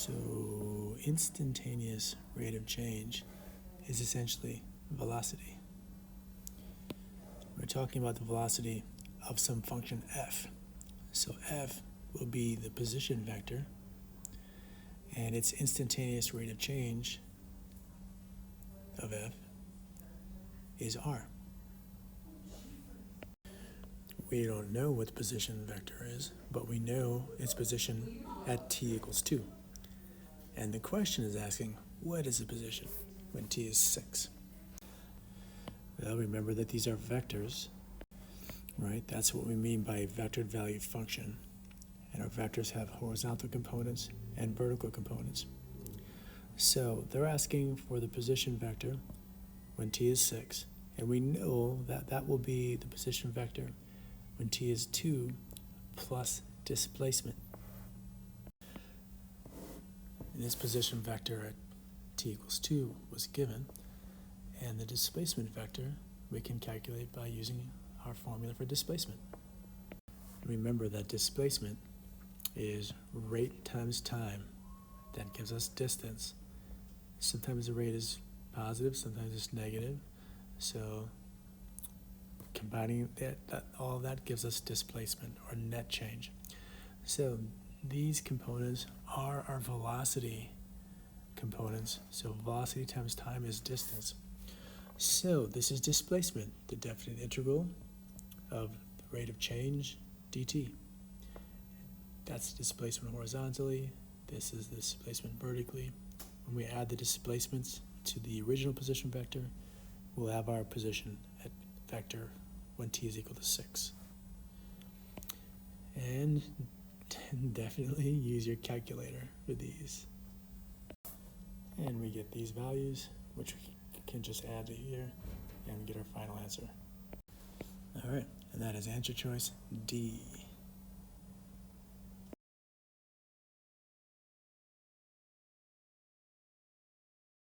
So instantaneous rate of change is essentially velocity. We're talking about the velocity of some function f. So f will be the position vector, and its instantaneous rate of change of f is r. We don't know what the position vector is, but we know its position at t equals 2. And the question is asking, what is the position when t is 6? Well, remember that these are vectors, right? That's what we mean by a vectored value function. And our vectors have horizontal components and vertical components. So they're asking for the position vector when t is 6, and we know that that will be the position vector when t is 2 plus displacement. And this position vector at t equals 2 was given, and the displacement vector we can calculate by using our formula for displacement. Remember that displacement is rate times time. That gives us distance. Sometimes the rate is positive, sometimes it's negative. So combining all of that gives us displacement or net change. So these components are our velocity components. So velocity times time is distance. So this is displacement, the definite integral of the rate of change dt. That's displacement horizontally. This is the displacement vertically. When we add the displacements to the original position vector, we'll have our position at vector when t is equal to 6. And definitely use your calculator for these. And we get these values, which we can just add to here and get our final answer. All right, and that is answer choice D.